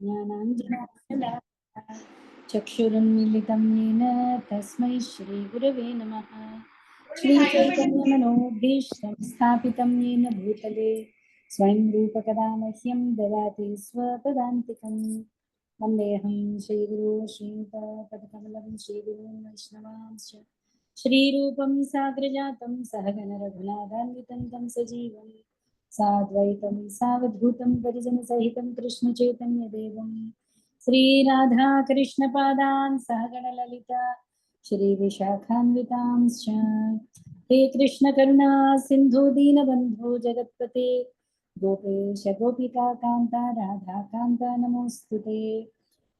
ज्ञानाञ्जनशलाकया चक्षुरुन्मीलितं येन तस्मै श्रीगुरवे नमः। श्रीचैतन्यमनोभीष्टं स्थापितं येन भूतले स्वयं रूपकदा मह्यं ददाति स्वपदान्तिकं। वन्देऽहं श्रीगुरो श्रीयुतपदकमलं श्रीगुरून् वैष्णवांश्च श्रीरूपं साग्रजातं सहगण रघुनाथान्वितं तं सजीवं साद्वैतं सावधूतं परिजनसहितं कृष्णचैतन्यदेवं श्रीराधाकृष्णपादान् सहगणललिता श्रीविशाखान्वितांश्च। हे कृष्णकरुणा सिन्धु दीनबन्धो जगत्पते गोपेश गोपिकान्ता राधाकान्ता नमोऽस्तुते।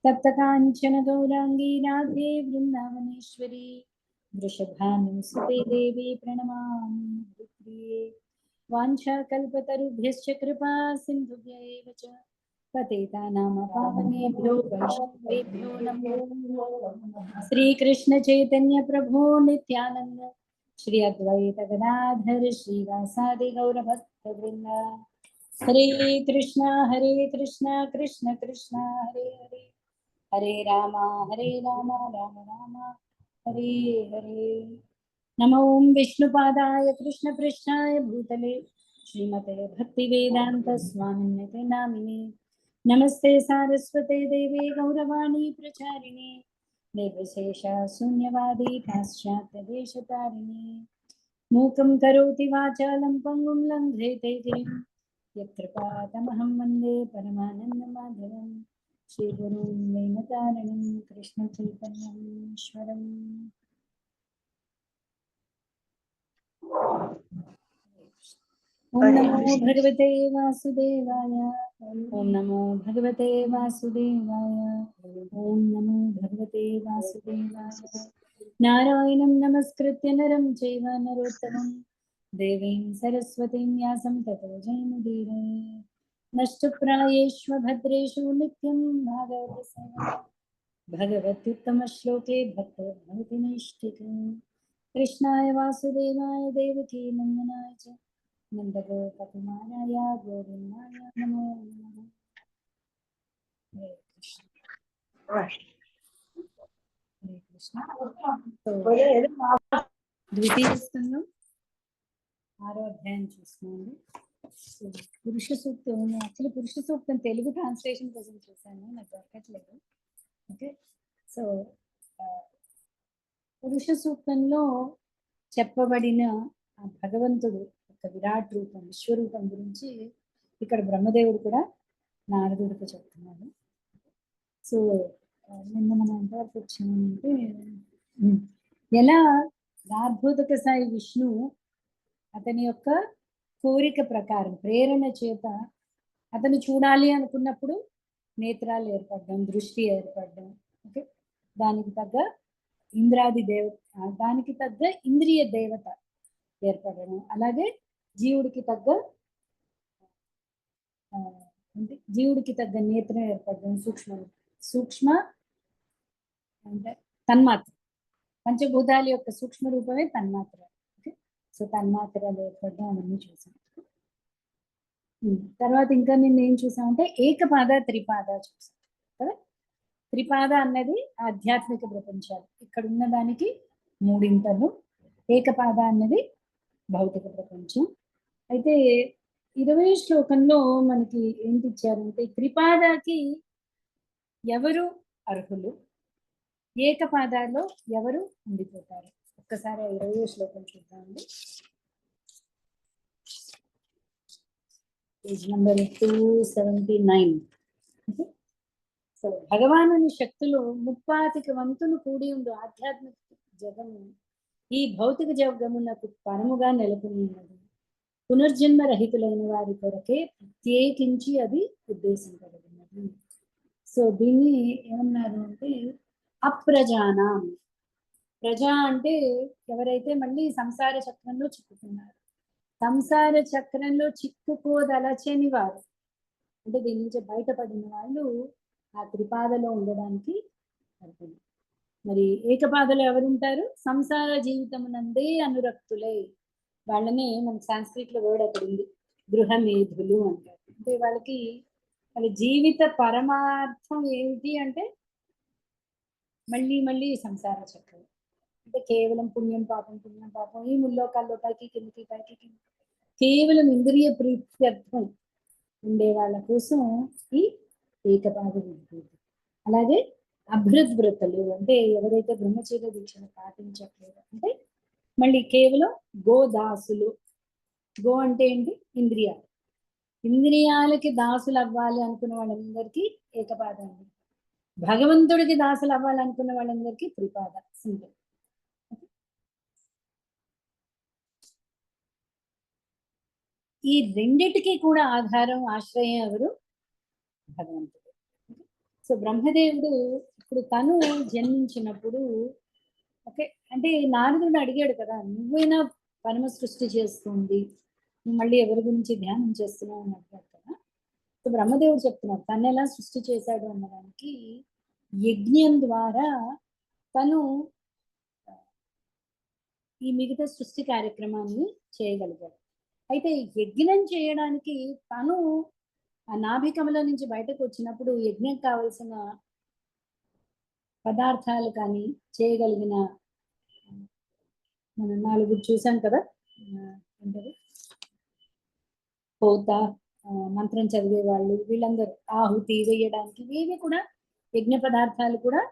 तप्तकाञ्चन गौराङ्गी राधे वृन्दावनेश्वरी वृषभानुसुते देवी प्रणमामि हरिप्रिये। वाञ्छाकल्पतरुभ्यश्च कृपा सिन्धुभ्यैव च पतितानां पावनेभ्यो वैष्णवेभ्यो नमो नमः। श्रीकृष्ण चैतन्य प्रभो नित्यानंद श्री अद्वैत गदाधर श्रीवासादि गौरभक्तवृंद। हरे कृष्ण कृष्ण कृष्ण हरे हरे, हरे राम राम राम हरे हरे। नमो विष्णुपादाय कृष्णपृष्ठाय भूतले श्रीमते भक्तिवेदांत स्वामिन्यते नामिने। नमस्ते सारस्वते देवे गौरवाणी प्रचारिणे निर्विशेषा शून्यवादी पाश्चात्यदेशतारिणे। मूकं करोति वाचालं पङ्गुं लङ्घयते गिरिं यत्कृपातमहं वन्दे परमानन्दमाधवं श्रीगुरुं वैनतारणं कृष्णचैतन्यम् ईश्वरम्। ओम नमो भगवते वासुदेवाय, ओम नमो भगवते वासुदेवाय, ओम नमो भगवते वासुदेवाय। नारायणं नमस्कृत्य नरं चैव नरोत्तमं देवीं सरस्वतीं व्यासं ततो जयमुदीरये। नष्टप्रायेष्व भद्रेषु नित्यं भागवत सेवा भगवत्युत्तमश्लोके भक्तो भवति नैष्ठिकम्। कृष्णाय वासुदेवाय देवकी नन्दनाय च नन्दगोपकुमाराय गोविन्दाय नमो नमः। हरे कृष्ण हरे कृष्ण। ద్వితీయ స్కందం 6వ అధ్యాయం చూస్తున్నాండి. పురుష సూక్తం, యాక్చువల్లీ పురుష సూక్తం తెలుగు ట్రాన్స్లేషన్ కోసం చూసాను, నాకు దొరకట్లేదు. ఓకే, సో పురుష సూక్తంలో చెప్పబడిన భగవంతుడు ఒక విరాట్ రూపం, విశ్వరూపం గురించి ఇక్కడ బ్రహ్మదేవుడు కూడా నారదుడికి చెప్తున్నాడు. సో నిన్న మనం ఎంతవరకు వచ్చామంటే, ఎలా గార్భోదక సాయి విష్ణు అతని యొక్క కోరిక ప్రకారం ప్రేరణ చేత అతను చూడాలి అనుకున్నప్పుడు నేత్రాలు ఏర్పడడం, దృష్టి ఏర్పడడం, ఓకే, దానికి తగ్గ ఇంద్రాది దేవత, దానికి తగ్గ ఇంద్రియ దేవత ఏర్పడడం, అలాగే జీవుడికి తగ్గ జీవుడికి తగ్గ నేత్రం ఏర్పడడం, సూక్ష్మ అంటే తన్మాత్ర, పంచభూతాల యొక్క సూక్ష్మ రూపమే తన్మాత్ర. ఓకే, సో తన్మాత్రలు ఏర్పడడం అవన్నీ చూసాం. తర్వాత ఇంకా నిన్న ఏం చూసామంటే ఏకపాద త్రిపాద చూసాం కదా. త్రిపాద అన్నది ఆధ్యాత్మిక ప్రపంచాలు, ఇక్కడ ఉన్న దానికి మూడింతలు. ఏకపాద అన్నది భౌతిక ప్రపంచం. అయితే 20వ శ్లోకంలో మనకి ఏంటి ఇచ్చారంటే, త్రిపాదకి ఎవరు అర్హులు, ఏకపాదాల్లో ఎవరు ఉండిపోతారు. ఒక్కసారి 20వ శ్లోకం చూద్దామండి. Page number 279. సో భగవానుని శక్తులు 35 వంతులు కూడి ఉండు ఆధ్యాత్మిక జగము ఈ భౌతిక జగమునకు పరముగా నెలకొని ఉన్నది. పునర్జన్మ రహితులైన వారి కొరకే ప్రత్యేకించి అది ఉద్దేశించబడినది. సో దీన్ని ఏమన్నారు అంటే అప్రజానం. ప్రజ అంటే ఎవరైతే మళ్ళీ సంసార చక్రంలో చిక్కుతున్నారు, సంసార చక్రంలో చిక్కుకోదలచని వారు, అంటే దీని నుంచి బయటపడిన వాళ్ళు ఆ త్రిపాదలో ఉండడానికి అర్థం. మరి ఏకపాదలో ఎవరుంటారు? సంసార జీవితమునందే అనురక్తులై, వాళ్ళని మన సాంస్క్రిట్ లో వర్డ్ అక్కడ ఉంది, గృహమేధులు అంటారు. అంటే వాళ్ళకి అది జీవిత పరమార్థం ఏమిటి అంటే మళ్ళీ మళ్ళీ సంసార చక్రం. అంటే కేవలం పుణ్యం పాపం ఈ ముల్లోకాల్లో పైకి కిందికి కేవలం ఇంద్రియ ప్రీత్యర్థం ఉండే వాళ్ళ కోసం ఈ ఏకపాద విభూతి. అలాగే అభృద్వ్రతలు అంటే ఎవరైతే బ్రహ్మచర్య దీక్షను పాటించట్లేదు అంటే మళ్ళీ కేవలం గోదాసులు. గో అంటే ఏంటి? ఇంద్రియాలు. ఇంద్రియాలకి దాసులు అవ్వాలి అనుకున్న వాళ్ళందరికీ ఏకపాద. భగవంతుడికి దాసులు అవ్వాలనుకున్న వాళ్ళందరికీ త్రిపాద. సింపుల్. ఈ రెండిటికి కూడా ఆధారం ఆశ్రయం ఎవరు? భగవంతుడు. సో బ్రహ్మదేవుడు ఇప్పుడు తను జన్మించినప్పుడు ఓకే అంటే నారదుడు అడిగాడు కదా, నువ్వైనా పరమ సృష్టి చేస్తుంది, మళ్ళీ ఎవరి గురించి ధ్యానం చేస్తున్నావు అని అడిగాడు కదా. సో బ్రహ్మదేవుడు చెప్తున్నాడు తను ఎలా సృష్టి చేశాడు అన్నదానికి యజ్ఞం ద్వారా తను ఈ మిగతా సృష్టి కార్యక్రమాన్ని చేయగలిగాడు. అయితే యజ్ఞం చేయడానికి తను ఆ నాభికమలో నుంచి బయటకు వచ్చినప్పుడు యజ్ఞం కావలసిన పదార్థాలు కానీ చేయగలిగిన మనం 4 చూసాం కదా, ఏంటది పోత, మంత్రం చదివే వాళ్ళు, వీళ్ళందరూ ఆహుతి వేయడానికి ఇవి కూడా యజ్ఞ పదార్థాలు కూడా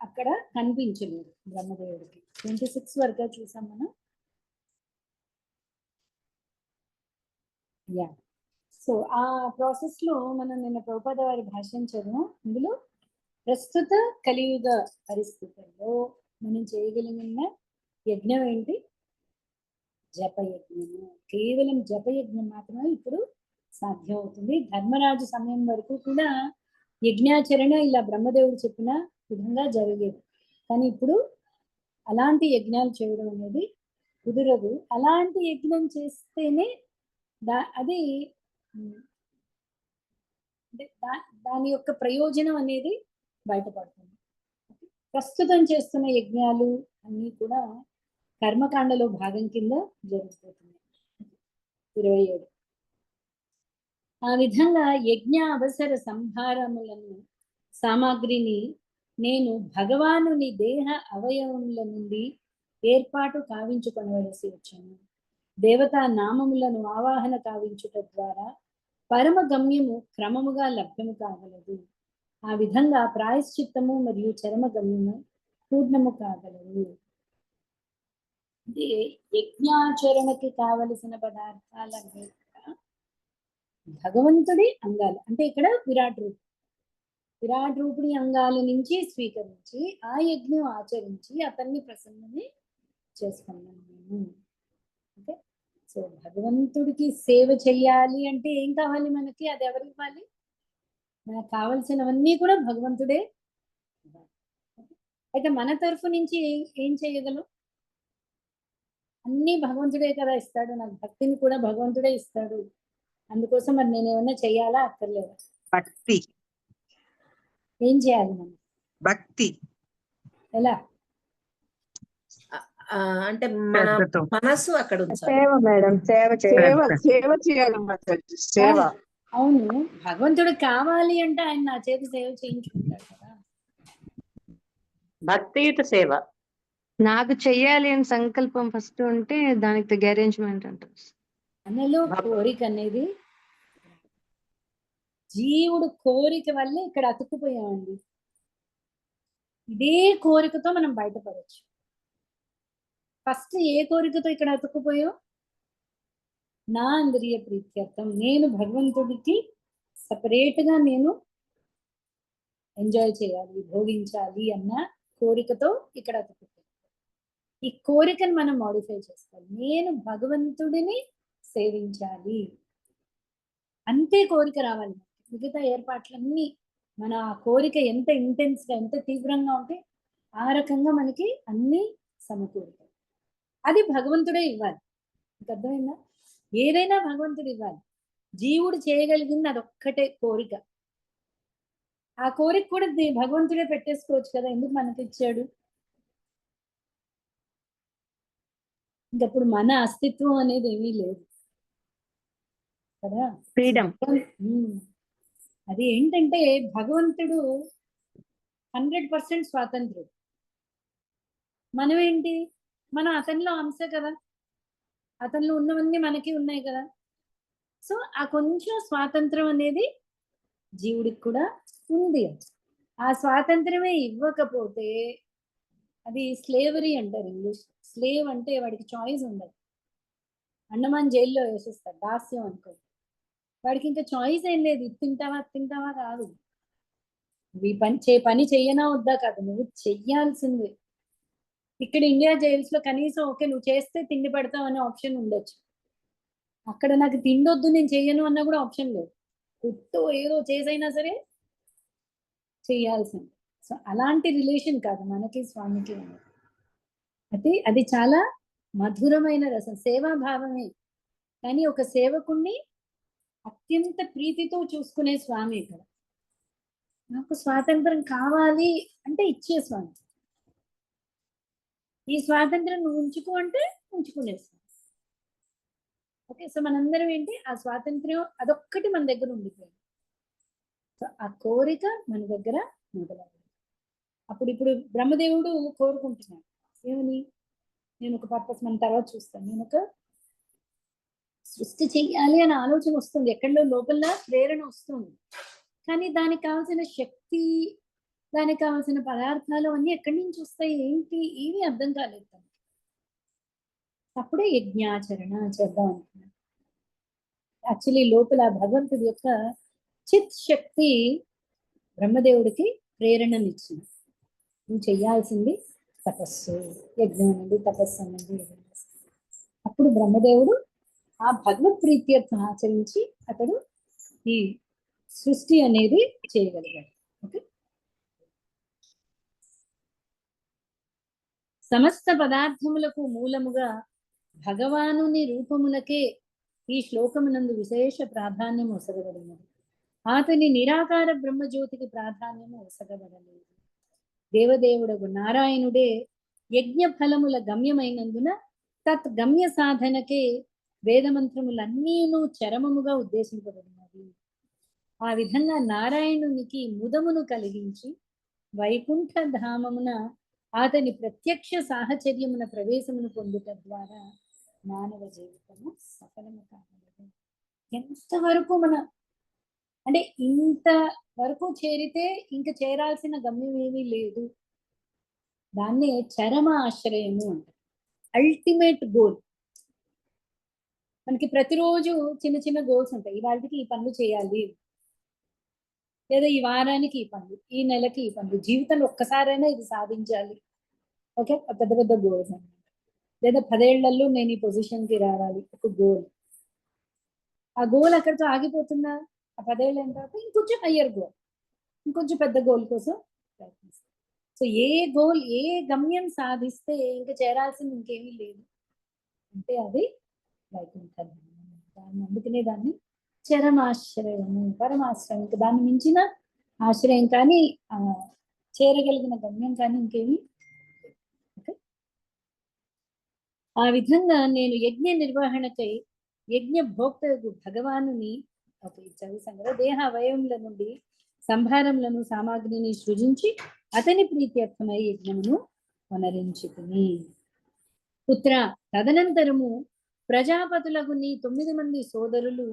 అక్కడ కనిపించలేదు బ్రహ్మదేవుడికి. 26 వరకు చూసాం మనం. యా సో ఆ ప్రాసెస్ లో మనం నిన్న ప్రభుపాద వారి భాష్యం చదివాం. ఇందులో ప్రస్తుత కలియుగ పరిస్థితుల్లో మనం చేయగలిగిన యజ్ఞం ఏంటి? జపయజ్ఞము. కేవలం జపయజ్ఞం మాత్రమే ఇప్పుడు సాధ్యం అవుతుంది. ధర్మరాజు సమయం వరకు కూడా యజ్ఞాచరణ ఇలా బ్రహ్మదేవుడు చెప్పిన విధంగా జరిగేది. కానీ ఇప్పుడు అలాంటి యజ్ఞాలు చేయడం అనేది కుదరదు. అలాంటి యజ్ఞం చేస్తేనే అది దాని యొక్క ప్రయోజనం అనేది బయటపడుతుంది. ప్రస్తుతం చేస్తున్న యజ్ఞాలు అన్నీ కూడా కర్మకాండలో భాగం కింద జరుగుతుంది. 27 ఆ విధంగా యజ్ఞ అవసర సంభారములను సామాగ్రిని నేను భగవానుని దేహ అవయవముల నుండి ఏర్పాటు కావించుకొనవలసి వచ్చాను. దేవతా నామములను ఆవాహన కావించుట ద్వారా పరమ గమ్యము క్రమముగా లభ్యము కాగలదు. ఆ విధంగా ప్రాయశ్చిత్తము మరియు చరమ గమ్యము పూర్ణము కాగలదు. యజ్ఞాచరణకి కావలసిన పదార్థాలన్నీ భగవంతుడి అంగాలు. అంటే ఇక్కడ విరాట్ రూపుడి అంగాల నుంచి స్వీకరించి ఆ యజ్ఞం ఆచరించి అతన్ని ప్రసన్నని చేసుకున్నాను నేను. ఓకే సో భగవంతుడికి సేవ చెయ్యాలి అంటే ఏం కావాలి మనకి? అది ఎవరు ఇవ్వాలి? మనకు కావలసినవన్నీ కూడా భగవంతుడే. అయితే మన తరఫు నుంచి ఏం చేయగలం? అన్ని భగవంతుడే కదా ఇస్తాడు. నాకు భక్తిని కూడా భగవంతుడే ఇస్తాడు. అందుకోసం మరి నేను ఏమన్నా చెయ్యాలా అక్కర్లేదా? భక్తి. ఏం చేయాలి మనం? భక్తి ఎలా అంటే మన మనసు అక్కడ ఉంచాలి. సేవ మేడం, సేవ చేయాలి. సేవ. అవును, భగవంతుడు కావాలి అంటే ఆయన నా చేతి సేవ చేయించుకుంటాడు కదా. భక్తియుత సేవ. నాకు చెయ్యాలి అని సంకల్పం ఫస్ట్ ఉంటే దానికి తగ్గ అరేంజ్మెంట్ అంటారు. మనలో కోరిక అనేది జీవుడు కోరిక వల్లే ఇక్కడ అతుక్కుపోయామండి. ఇదే కోరికతో మనం బయటపడవచ్చు. ఫస్ట్ ఏ కోరికతో ఇక్కడ అతుక్కుపోయావు? నా ఇంద్రియ ప్రీత్యర్థం, నేను భగవంతుడికి సపరేట్ గా నేను ఎంజాయ్ చేయాలి, భోగించాలి అన్న కోరికతో ఇక్కడ అతుక్కుపోయావు. ఈ కోరికను మనం మాడిఫై చేసుకోవాలి. నేను భగవంతుడిని సేవించాలి అంతే కోరిక రావాలి. మిగతా ఏర్పాట్లన్నీ మన ఆ కోరిక ఎంత ఇంటెన్స్ గా, ఎంత తీవ్రంగా ఉంటే ఆ రకంగా మనకి అన్ని సమకూరుతాయి. అది భగవంతుడే ఇవ్వాలి. మీకు అర్థమైందా? ఏదైనా భగవంతుడు ఇవ్వాలి. జీవుడు చేయగలిగింది అదొక్కటే కోరిక. ఆ కోరిక కూడా భగవంతుడే పెట్టేసుకోవచ్చు కదా, ఎందుకు మనకి ఇచ్చాడు? ఇంకప్పుడు మన అస్తిత్వం అనేది ఏమీ లేదు కదా. ఫ్రీడమ్. అది ఏంటంటే భగవంతుడు 100% స్వాతంత్రుడు. మనం ఏంటి, మనం అతనిలో అంశ కదా, అతనిలో ఉన్నవన్నీ మనకి ఉన్నాయి కదా. సో ఆ కొంచెం స్వాతంత్రం అనేది జీవుడికి కూడా ఉంది. ఆ స్వాతంత్రమే ఇవ్వకపోతే అది స్లేవరీ అంటారు ఇంగ్లీష్. స్లేవ్ అంటే వాడికి చాయిస్ ఉండదు. అండమాన్ జైల్లో వేసేస్తారు, దాస్యం అనుకో. వాడికి ఇంకా చాయిస్ ఏం లేదు, ఇది తింటావా తింటావా కాదు. నువ్వు ఈ పని చెయ్యనా వద్దా కాదు, నువ్వు చెయ్యాల్సిందే. ఇక్కడ ఇండియా జైల్స్ లో కనీసం ఓకే నువ్వు చేస్తే తిండి పెడతావు అనే ఆప్షన్ ఉండొచ్చు. అక్కడ నాకు తిండొద్దు నేను చెయ్యను అన్నా కూడా ఆప్షన్ లేదు. పుట్టు ఏదో చేసైనా సరే చేయాల్సింది. సో అలాంటి రిలేషన్ కాదు మనకి స్వామికి ఉన్నది. అయితే అది చాలా మధురమైన రసం, సేవాభావమే. కానీ ఒక సేవకుణ్ణి అత్యంత ప్రీతితో చూసుకునే స్వామి ఇక్కడ. నాకు స్వాతంత్రం కావాలి అంటే ఇచ్చే స్వామి. ఈ స్వాతంత్రం నువ్వు ఉంచుకో అంటే ఉంచుకునే స్వామి. ఓకే, సో మనందరం ఏంటి, ఆ స్వాతంత్ర్యం అదొక్కటి మన దగ్గర ఉండిపోయింది. సో ఆ కోరిక మన దగ్గర మొదలవుతుంది. ఇప్పుడు బ్రహ్మదేవుడు కోరుకుంటున్నాడు ఏమని, నేను ఒక పర్పస్, మన తర్వాత చూస్తాను, నేను ఒక సృష్టి చెయ్యాలి అనే ఆలోచన వస్తుంది, ఎక్కడో లోపల ప్రేరణ వస్తుంది. కానీ దానికి కావాల్సిన శక్తి, దానికి కావాల్సిన పదార్థాలు అన్నీ ఎక్కడి నుంచి వస్తాయి, ఏంటి, ఏమీ అర్థం కాలేదు. అప్పుడే యజ్ఞాచరణ చేద్దాం అనుకున్నాను. యాక్చువల్లీ లోపల భగవంతుడి యొక్క చిత్ శక్తి బ్రహ్మదేవుడికి ప్రేరణనిచ్చింది. నువ్వు చెయ్యాల్సింది తపస్సు, యజ్ఞం అనేది తపస్సు అనేది. అప్పుడు బ్రహ్మదేవుడు ఆ భగవత్ ప్రీత్యర్థం ఆచరించి అతడు ఈ సృష్టి అనేది చేయగలిగాడు. ఓకే, సమస్త పదార్థములకు మూలముగా భగవానుని రూపములకే ఈ శ్లోకమునందు విశేష ప్రాధాన్యం ఒసగబడినది. అతని నిరాకార బ్రహ్మజ్యోతికి ప్రాధాన్యము ఒసగబడలేదు. దేవదేవుడగు నారాయణుడే యజ్ఞ ఫలముల గమ్యమైనందున తత్ గమ్య సాధనకే వేదమంత్రములన్నీను చరమముగా ఉద్దేశింపబడినవి. ఆ విధంగా నారాయణునికి ముదమును కలిగించి వైకుంఠ ధామమున అతని ప్రత్యక్ష సాహచర్యమున ప్రవేశమును పొందుట ద్వారా మానవ జీవితము సఫలము కాగలదు. ఎంతవరకు అంటే ఇంత వరకు చేరితే ఇంక చేరాల్సిన గమ్యం ఏమీ లేదు. దాన్నే చరమ ఆశ్రయము అంటారు, అల్టిమేట్ గోల్. మనకి ప్రతిరోజు చిన్న చిన్న గోల్స్ ఉంటాయి. ఇవాళకి ఈ పనులు చేయాలి, లేదా ఈ వారానికి ఈ పనులు, ఈ నెలకి ఈ పనులు, జీవితంలో ఒక్కసారైనా ఇది సాధించాలి. ఓకే, పెద్ద పెద్ద గోల్స్ అన్నమాట. లేదా 10 ఏళ్లలో నేను ఈ పొజిషన్కి రావాలి, ఒక గోల్. ఆ గోల్ అక్కడితో ఆగిపోతుందా? ఆ 10 ఏళ్ళు అయిన తర్వాత ఇంకొంచెం హయ్యర్ గోల్, ఇంకొంచెం పెద్ద గోల్ కోసం ప్రయత్నిస్తాం. సో ఏ గోల్, ఏ గమ్యం సాధిస్తే ఇంకా చేరాల్సింది ఇంకేమీ లేదు అంటే అది వైకుంఠ ధామం. అందుకనే దాన్ని చరమాశ్రయము, పరమాశ్రయం. ఇంకా దాన్ని మించిన ఆశ్రయం కానీ చేరగలిగిన గమ్యం కానీ ఇంకేమీ. ఆ విధంగా నేను యజ్ఞ నిర్వహణకై యజ్ఞ భోక్తకు భగవానుని చదువుతాం కదా, దేహ అవయముల నుండి సంభారములను సామాగ్రిని సృజించి అతని ప్రీత్యర్థమై యజ్ఞమును వనరించుకుని. పుత్ర, తదనంతరము ప్రజాపతులకు నీ 9 మంది సోదరులు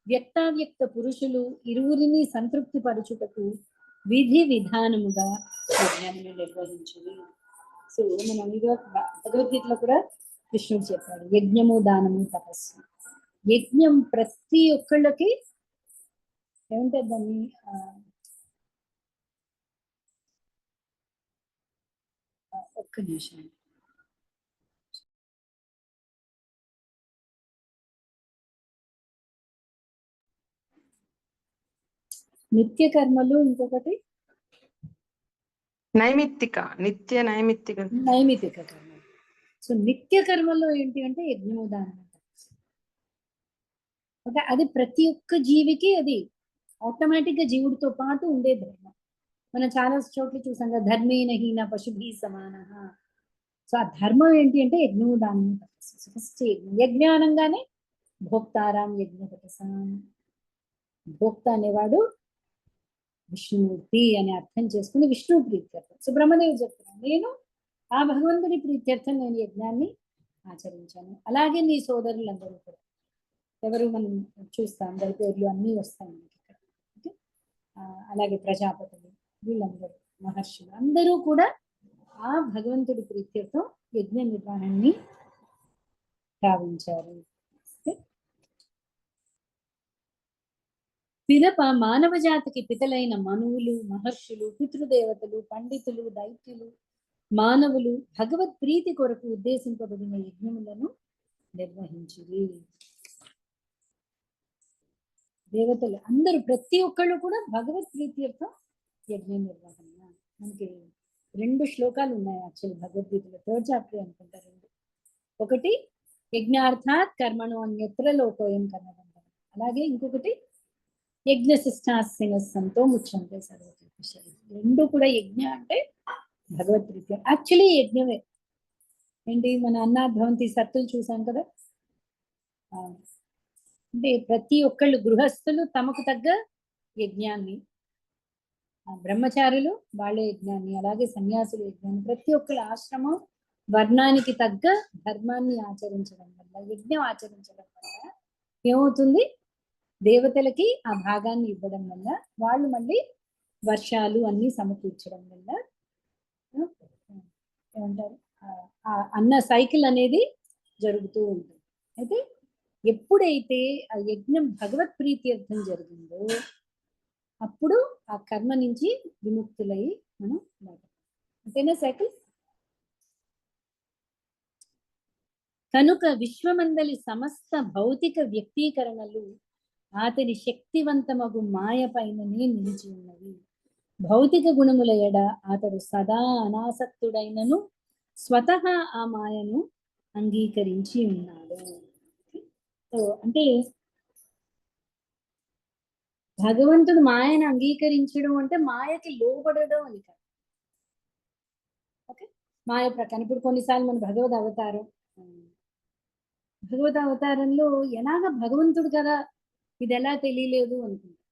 వ్యక్తావ్యక్త పురుషులు ఇరువురిని సంతృప్తి పరచుటకు విధి విధానముగా యజ్ఞమును నిర్వహించుని. సో మనం ఇదో భగవద్గీతలో కూడా కృష్ణుడు చెప్పాడు, యజ్ఞము దానము తపస్సు. యజ్ఞం ప్రతి ఒక్కళ్ళకి ఏమంటారు దాన్ని, ఒక్క నిమిషం. నిత్య కర్మలు, ఇంకొకటి నైమిత్తిక, నిత్య నైమిత్తిక కర్మలు. సో నిత్య కర్మలో ఏంటి అంటే యజ్ఞము దానం. ఓకే, అది ప్రతి ఒక్క జీవికి అది ఆటోమేటిక్ గా జీవుడితో పాటు ఉండే ధర్మం. మనం చాలా చోట్ల చూసాం కదా, ధర్మేణ హీన పశుభి సమాన. సో ఆ ధర్మం ఏంటి అంటే యజ్ఞము దానము తపస్సు. ఫస్ట్ యజ్ఞానంగానే భోక్తారాం యజ్ఞ తపసాం. భోక్త అనేవాడు విష్ణుమూర్తి అని అర్థం చేసుకుని విష్ణు ప్రీత్యర్థం. సో బ్రహ్మదేవుడు చెప్తున్నాను, నేను ఆ భగవంతుని ప్రీత్యర్థం నేను యజ్ఞాన్ని ఆచరించాను. అలాగే నీ సోదరులందరూ కూడా, ఎవరు మనం చూస్తాం, అందరి పేర్లు అన్నీ వస్తాయి మనకి ఇక్కడ. ఓకే, అలాగే ప్రజాపతులు, వీళ్ళందరూ మహర్షులు అందరూ కూడా ఆ భగవంతుడి ప్రీత్యర్థం యజ్ఞ నిర్వహణని భావించారు. పిదప మానవ జాతికి పితలైన మనువులు, మహర్షులు, పితృదేవతలు, పండితులు, దైత్యులు, మానవులు భగవత్ ప్రీతి కొరకు ఉద్దేశింపబడిన యజ్ఞములను నిర్వహించిరి. దేవతలు అందరూ ప్రతి ఒక్కళ్ళు కూడా భగవత్ ప్రీత్యర్థం యజ్ఞ నిర్వహణ. మనకి 2 శ్లోకాలు ఉన్నాయి యాక్చువల్లీ భగవద్గీతలో, 3rd చాప్టర్ అనుకుంటా 2. ఒకటి యజ్ఞార్థాత్ కర్మణో అన్యత్ర లోకోయం కర్మబంధనం, అలాగే ఇంకొకటి యజ్ఞశిష్టాస్యనస్సంతో ముచ్యంతే సర్వకల్పశైః. 2 కూడా యజ్ఞ అంటే భగవత్ ప్రీత్యం. యాక్చువల్లీ యజ్ఞమే ఏంటి, మన అన్నాద్భవంతి సత్తులు చూసాం కదా, అంటే ప్రతి ఒక్కళ్ళు గృహస్థులు తమకు తగ్గ యజ్ఞాన్ని, బ్రహ్మచారులు వాళ్ళ యజ్ఞాన్ని, అలాగే సన్యాసులు యజ్ఞాన్ని, ప్రతి ఒక్కళ్ళ ఆశ్రమం వర్ణానికి తగ్గ ధర్మాన్ని ఆచరించడం వల్ల, యజ్ఞం ఆచరించడం వల్ల ఏమవుతుంది, దేవతలకి ఆ భాగాన్ని ఇవ్వడం వల్ల వాళ్ళు మళ్ళీ వర్షాలు అన్ని సమకూర్చడం వల్ల ఏమంటారు, ఆ అన్న సైకిల్ అనేది జరుగుతూ ఉంటుంది. అయితే ఎప్పుడైతే ఆ యజ్ఞం భగవత్ ప్రీత్యర్థం జరిగిందో అప్పుడు ఆ కర్మ నుంచి విముక్తులై మనం అంతేనా సైకిల్. కనుక విశ్వమందలి సమస్త భౌతిక వ్యక్తీకరణలు అతని శక్తివంతమగు మాయ పైననే నిలిచి ఉన్నవి. భౌతిక గుణముల ఎడ అతడు సదా అనాసక్తుడైనను స్వతహా ఆ మాయను అంగీకరించి ఉన్నాడు. సో అంటే భగవంతుడు మాయను అంగీకరించడం అంటే మాయకి లోబడడం అని కాదు. ఓకే, మాయ ప్రకారం ఇప్పుడు కొన్నిసార్లు మన భగవద్ అవతారంలో ఎలాగ భగవంతుడు కదా ఇది ఎలా తెలియలేదు అనుకుంటా.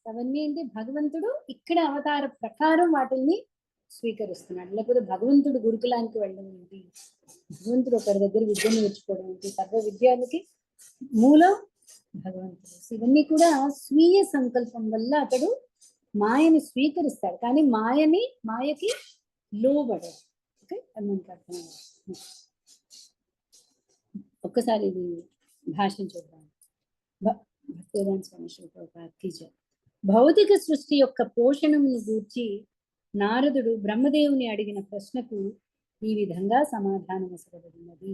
అవన్నీ ఏంటి, భగవంతుడు ఇక్కడ అవతార ప్రకారం వాటిని స్వీకరిస్తున్నాడు. లేకపోతే భగవంతుడు గురుకులానికి వెళ్ళడం ఏంటి, భగవంతుడు ఒకరి దగ్గర విద్యను నేర్చుకోవడం ఏంటి, సర్వ విద్యానికి మూలం భగవంతుడు. ఇవన్నీ కూడా స్వీయ సంకల్పం వల్ల అతడు మాయని స్వీకరిస్తాడు, కానీ మాయకి లోబడదు. ఓకే, అది మనకు అర్థమైంది. ఒక్కసారి ఇది భాషను చూద్దాం. భక్తివేదాంత స్వామి శ్రీ ప్రభుపాద్ కీ జై. భౌతిక సృష్టి యొక్క పోషణను గూర్చి నారదుడు బ్రహ్మదేవుని అడిగిన ప్రశ్నకు ఈ విధంగా సమాధానం ఇవ్వబడినది.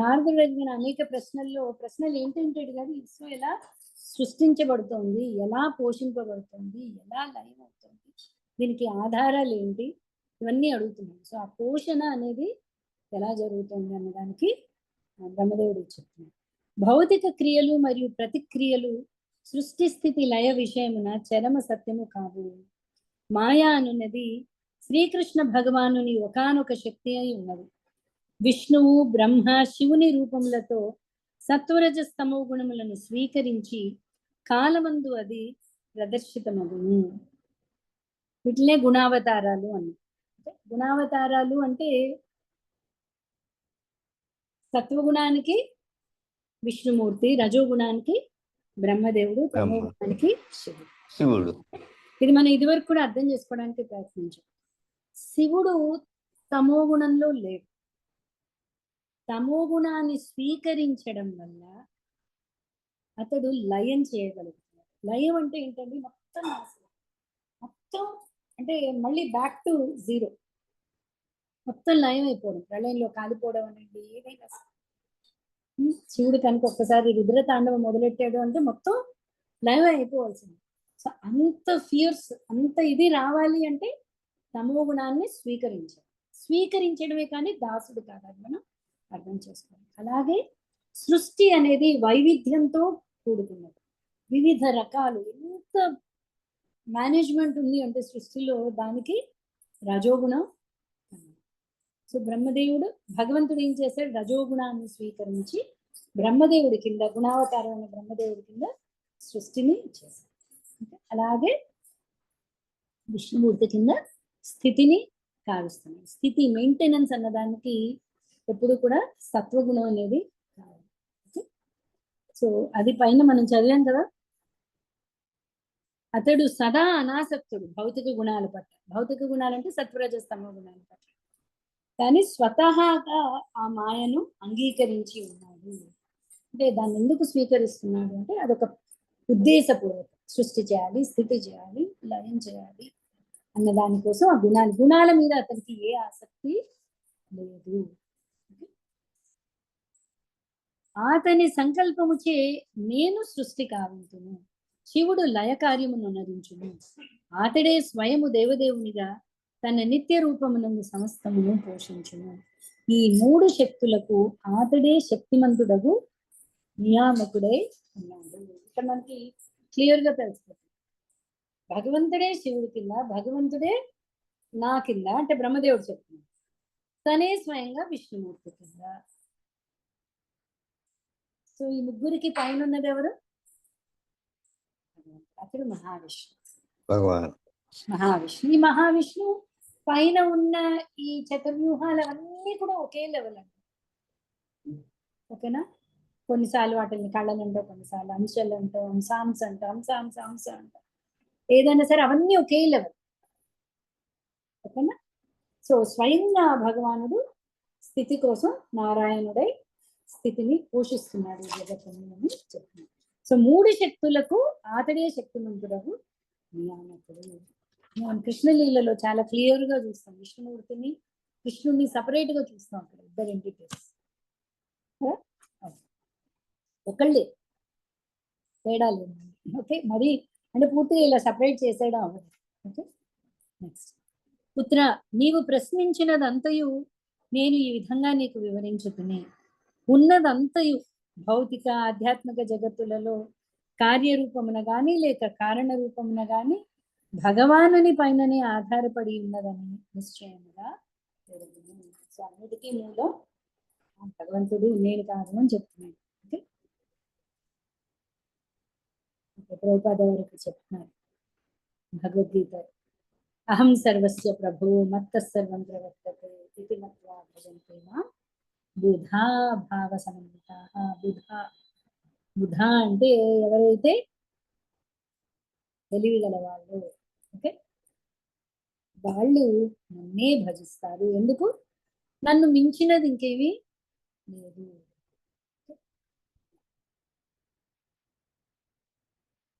నారదుడు అడిగిన అనేక ప్రశ్నలు ఏంటంటే కదా, విశ్వం ఎలా సృష్టించబడుతోంది, ఎలా పోషింపబడుతోంది, ఎలా లయం అవుతుంది, దీనికి ఆధారాలు ఏంటి, ఇవన్నీ అడుగుతున్నాడు. సో ఆ పోషణ అనేది ఎలా జరుగుతుంది అన్నదానికి బ్రహ్మదేవుడు చెప్తున్నాడు. భౌతిక క్రియలు మరియు ప్రతిక్రియలు సృష్టి స్థితి లయ విషయమున చరమ సత్యము కావు. మాయా అనున్నది శ్రీకృష్ణ భగవానుని ఒకానొక శక్తి అయి ఉన్నది. విష్ణువు, బ్రహ్మ, శివుని రూపములతో సత్వరజస్తమో గుణములను స్వీకరించి కాలమందు అది ప్రదర్శితమగును. వీటినే గుణావతారాలు అని. గుణావతారాలు అంటే సత్వగుణానికి విష్ణుమూర్తి, రజోగుణానికి బ్రహ్మదేవుడు, తమోగుణానికి శివుడు. ఇది మనం ఇదివరకు కూడా అర్థం చేసుకోవడానికి ప్రయత్నించాం. శివుడు తమో గుణంలో లేడు. తమో గుణాన్ని స్వీకరించడం వల్ల అతడు లయం చేయగలుగుతున్నాడు. లయం అంటే ఏంటంటే మొత్తం అంటే మళ్ళీ బ్యాక్ టు జీరో, మొత్తం లయం అయిపోవడం, ప్రళయంలో కాలిపోవడం అనేది ఏదైనా. శివుడు కనుక ఒక్కసారి రుద్రతాండవం మొదలెట్టాడు అంటే మొత్తం లయం అయిపోవాల్సింది. సో అంత ఫియర్స్, అంత ఇది రావాలి అంటే తమో గుణాన్ని స్వీకరించడమే కానీ దాసుడు కాదు. అది మనం అర్థం చేసుకోవాలి. అలాగే సృష్టి అనేది వైవిధ్యంతో కూడుకున్నది, వివిధ రకాలు, ఎంత మేనేజ్మెంట్ ఉంది అంటే సృష్టిలో, దానికి రజోగుణం. సో బ్రహ్మదేవుడు, భగవంతుడు ఏం చేశాడు, రజోగుణాన్ని స్వీకరించి బ్రహ్మదేవుడి కింద, గుణావతారమైన బ్రహ్మదేవుడి కింద సృష్టిని చేశాడు. అలాగే విష్ణుమూర్తి కింద స్థితిని కావిస్తున్నాడు. స్థితి మెయింటెనెన్స్ అన్నదానికి ఎప్పుడు కూడా సత్వగుణం అనేది కావాలి. సో అది పైన మనం చదివాం కదా. అతడు సదా అనాసక్తుడు భౌతిక గుణాల పట్ల. భౌతిక గుణాలు అంటే సత్వరజస్తమ గుణాల పట్ల. కానీ స్వతహాగా ఆ మాయను అంగీకరించి ఉన్నాడు. అంటే దాన్ని ఎందుకు స్వీకరిస్తున్నాడు అంటే అదొక ఉద్దేశపూర్వకం. సృష్టి చేయాలి, స్థితి చేయాలి, లయం చేయాలి అన్న దానికోసం ఆ గుణాల మీద అతనికి ఏ ఆసక్తి లేదు. అతని సంకల్పముచే నేను సృష్టి కావింతును, శివుడు లయ కార్యమును నరించును, అతడే స్వయము దేవదేవునిగా తన నిత్య రూపమునందు సమస్తమును పోషించును. ఈ మూడు శక్తులకు అతడే శక్తిమంతుడగు నియామకుడై ఉన్నాడు. ఇక్కడ మనకి క్లియర్ గా తెలుస్తుంది. భగవంతుడే శివుడి కింద, భగవంతుడే నా కింద, అంటే బ్రహ్మదేవుడు చెప్తున్నాడు. తనే స్వయంగా విష్ణుమూర్తి కింద. సో ఈ ముగ్గురికి పైన ఉన్నది ఎవరు? అతడు మహావిష్ణు. మహావిష్ణు. ఈ మహావిష్ణు పైన ఉన్న ఈ చతుర్వ్యూహాలన్నీ కూడా ఒకే లెవెల్ అండి. ఓకేనా? కొన్నిసార్లు వాటిని కళ్ళలు అంటాం, కొన్నిసార్లు అంశాలు అంటాం, అంశాంశ అంటాం, అంశ అంటాం. ఏదైనా సరే అవన్నీ ఒకే లెవెల్. ఓకేనా? సో స్వయంగా భగవానుడు స్థితి కోసం నారాయణుడై స్థితిని పోషిస్తున్నాడు ఈ జగత్తుని అని చెప్తున్నాడు. సో మూడు శక్తులకు అతడే శక్తిమంతుడగు నియామకుడు. మనం కృష్ణలీలలో చాలా క్లియర్ గా చూస్తాం. విష్ణుమూర్తిని, కృష్ణుడిని సపరేట్ గా చూస్తాం. అక్కడ ఇద్దరు ఎంటిటీస్ ఒకళ్ళే, తేడా లేదు. ఓకే, మరి అంటే పూర్తిగా ఇలా సపరేట్ చేసేయడం అవ్వదు. Okay, next. పుత్ర, నీవు ప్రశ్నించినదంతయు నేను ఈ విధంగా నీకు వివరించుతునే. ఉన్నదంతయు భౌతిక ఆధ్యాత్మిక జగత్తులలో కార్యరూపమున గాని లేక కారణ రూపమున గాని భగవానుని పైననే ఆధారపడి ఉన్నదని నిశ్చయముగా తెలుగును. సో అన్నిటికీ మూలం భగవంతుడు, నేను కాదు అని చెప్తున్నాను. ఓకే, ప్రభుపాద వరకు చెప్తున్నారు భగవద్గీత. అహం సర్వస్య ప్రభు మత్త సర్వం ప్రవర్తతే ఇది మత్వా భజంతే మాం బుధా భావ సమన్వితాః. బుధా అంటే ఎవరైతే తెలివి గల వాళ్ళు, ఓకే, వాళ్ళు నన్నే భజిస్తారు. ఎందుకు? నన్ను మించినది ఇంకేవి లేదు.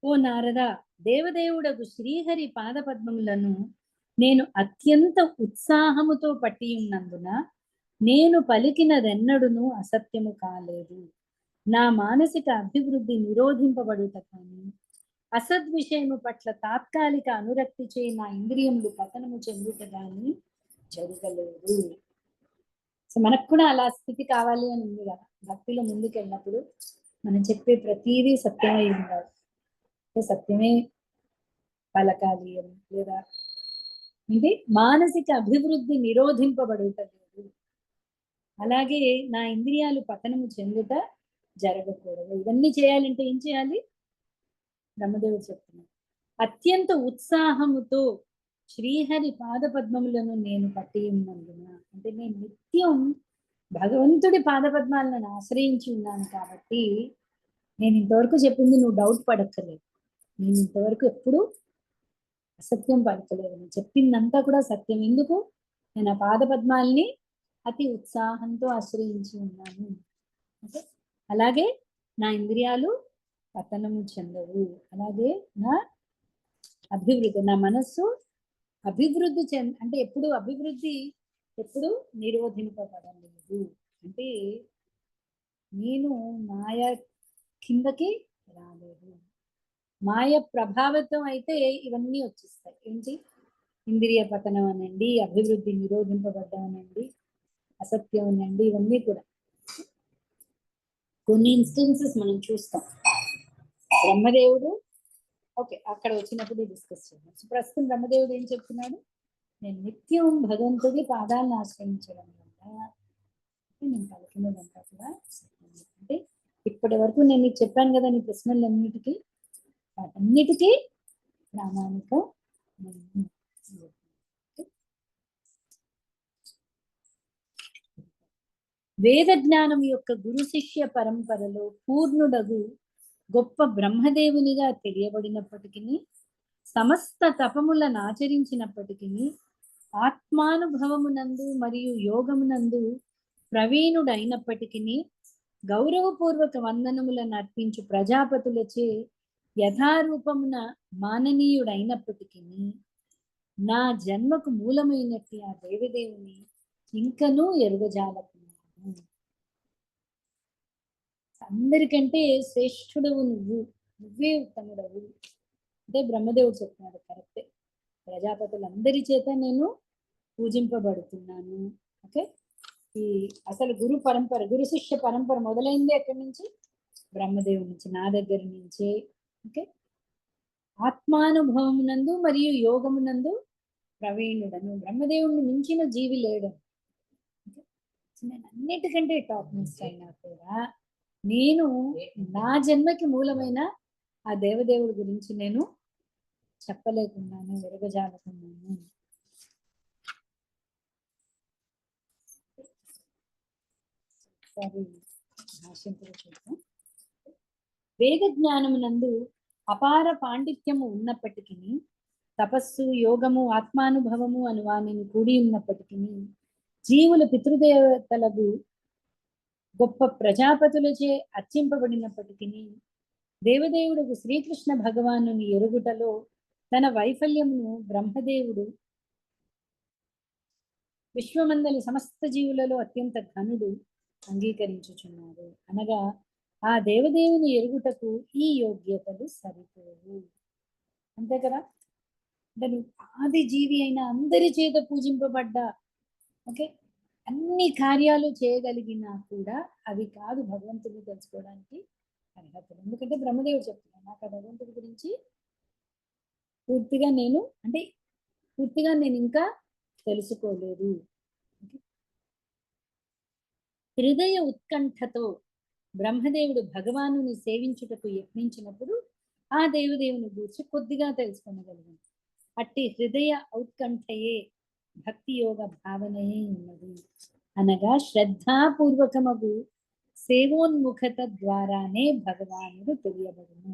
ఓ నారద, దేవదేవుడకు శ్రీహరి పాదపద్మములను నేను అత్యంత ఉత్సాహముతో పట్టి ఉన్నందున నేను పలికినదెన్నడును అసత్యము కాలేదు. నా మానసిక అభివృద్ధి నిరోధింపబడుట కానీ అసద్విషయము పట్ల తాత్కాలిక అనురక్తి చే నా ఇంద్రియములు పతనము చెందుట కానీ జరగలేదు. సో మనకు కూడా అలా స్థితి కావాలి అని ఉంది కదా. భక్తిలో ముందుకు వెళ్ళినప్పుడు మనం చెప్పే ప్రతిదీ సత్యమై ఉండాలి. సత్యమే పలకాలి అని, లేదా ఇది మానసిక అభివృద్ధి నిరోధింపబడుటలేదు. అలాగే నా ఇంద్రియాలు పతనము చెందుట జరగకూడదు. ఇవన్నీ చేయాలంటే ఏం చేయాలి? బ్రహ్మదేవుడు చెప్తున్నాడు. అత్యంత ఉత్సాహముతో శ్రీహరి పాదపద్మములను నేను పట్టి ఉన్నందున, అంటే నేను నిత్యం భగవంతుడి పాదపద్మాలను ఆశ్రయించి ఉన్నాను కాబట్టి నేను ఇంతవరకు చెప్పింది నువ్వు డౌట్ పడక్కర్లేదు. నేను ఇంతవరకు ఎప్పుడు అసత్యం పలకలేదు. నేను చెప్పిందంతా కూడా సత్యం. ఎందుకు? నేను ఆ పాదపద్మాల్ని అతి ఉత్సాహంతో ఆశ్రయించి ఉన్నాను. ఓకే, అలాగే నా ఇంద్రియాలు పతనము చెందవు. అలాగే నా అభివృద్ధి, నా మనస్సు అభివృద్ధి అంటే ఎప్పుడు అభివృద్ధి, ఎప్పుడు నిరోధింపబడలేదు. అంటే నేను మాయ కిందకి రాలేదు. మాయ ప్రభావితం అయితే ఇవన్నీ వచ్చేస్తాయి. ఏంటి? ఇంద్రియ పతనం అనండి, అభివృద్ధి నిరోధింపబడ్డం అనండి, అసత్యం అనండి, ఇవన్నీ కూడా కొన్ని ఇన్స్టెన్సెస్ మనం చూస్తాం. బ్రహ్మదేవుడు, ఓకే, అక్కడ వచ్చినప్పుడు డిస్కస్ చేద్దాం. సో ప్రస్తుతం బ్రహ్మదేవుడు ఏం చెప్తున్నాడు? నేను నిత్యం భగవంతుడి పాదాలను ఆశ్రయించడం వల్ల నేను పలుకున్నదంతా కూడా అంటే ఇప్పటి వరకు నేను నీకు చెప్పాను కదా నీ ప్రశ్నలన్నిటికీ, వాటన్నిటికీ ప్రామాణికం. వేద జ్ఞానం యొక్క గురు శిష్య పరంపరలో పూర్ణుడగు గొప్ప బ్రహ్మదేవునిగా తెలియబడినప్పటికీ, సమస్త తపములను ఆచరించినప్పటికీ, ఆత్మానుభవమునందు మరియు యోగమునందు ప్రవీణుడైనప్పటికీ, గౌరవపూర్వక వందనములను అర్పించు ప్రజాపతులచే యథారూపమున మాననీయుడైనప్పటికీ, నా జన్మకు మూలమైనట్టి ఆ దేవదేవుని ఇంకనూ ఎరుగజాలకున్నాను. అందరికంటే శ్రేష్ఠుడవు నువ్వు, నువ్వే ఉత్తముడవు అంటే బ్రహ్మదేవుడు చెప్తున్నాడు. కరెక్టే. ప్రజాపతులందరి చేత నేను పూజింపబడుతున్నాను. ఓకే. ఈ అసలు గురు పరంపర, గురు శిష్య పరంపర మొదలైంది ఎక్కడి నుంచి? బ్రహ్మదేవుడి నుంచి, నా దగ్గర నుంచే. ఓకే. ఆత్మానుభవమునందు మరియు యోగమునందు ప్రవీణుడను, బ్రహ్మదేవుడిని మించిన జీవి లేడు. నేను అన్నిటికంటే టాప్ మోస్ట్ అయినా కూడా నేను నా జన్మకి మూలమైన ఆ దేవదేవుడి గురించి నేను చెప్పలేకున్నాను, ఎరగజాలకున్నాను. వేద జ్ఞానమునందు అపార పాండిత్యము ఉన్నప్పటికీ, తపస్సు, యోగము, ఆత్మానుభవము అను వానిని కూడి ఉన్నప్పటికీ, జీవుల పితృదేవతలకు గొప్ప ప్రజాపతులచే అర్చింపబడినప్పటికీ, దేవదేవుడు శ్రీకృష్ణ భగవానుని ఎరుగుటలో తన వైఫల్యమును బ్రహ్మదేవుడు విశ్వమందలి సమస్త జీవులలో అత్యంత ఘనుడు అంగీకరించుచున్నాడు. అనగా ఆ దేవదేవుని ఎరుగుటకు ఈ యోగ్యతలు సరిపోవు. అంతే కదా. అంటే నువ్వు ఆది జీవి అయిన అందరి చేత పూజింపబడ్డ, ఓకే, అన్ని కార్యాలు చేయగలిగినా కూడా అవి కాదు భగవంతుడిని తెలుసుకోవడానికి అర్హతలు. ఎందుకంటే బ్రహ్మదేవుడు చెప్తున్నాడు, నాకు ఆ భగవంతుడి గురించి పూర్తిగా నేను ఇంకా తెలుసుకోలేదు. హృదయ ఉత్కంఠతో బ్రహ్మదేవుడు భగవానుని సేవించుటకు యత్నించినప్పుడు ఆ దేవదేవుని గురించి కొద్దిగా తెలుసుకోగలిగాను. అట్టి హృదయ ఉత్కంఠయే భక్తి యోగ భావనయే ఉన్నది. అనగా శ్రద్ధాపూర్వకమగు సేవోన్ముఖత ద్వారానే భగవానుడు తెలియబడును.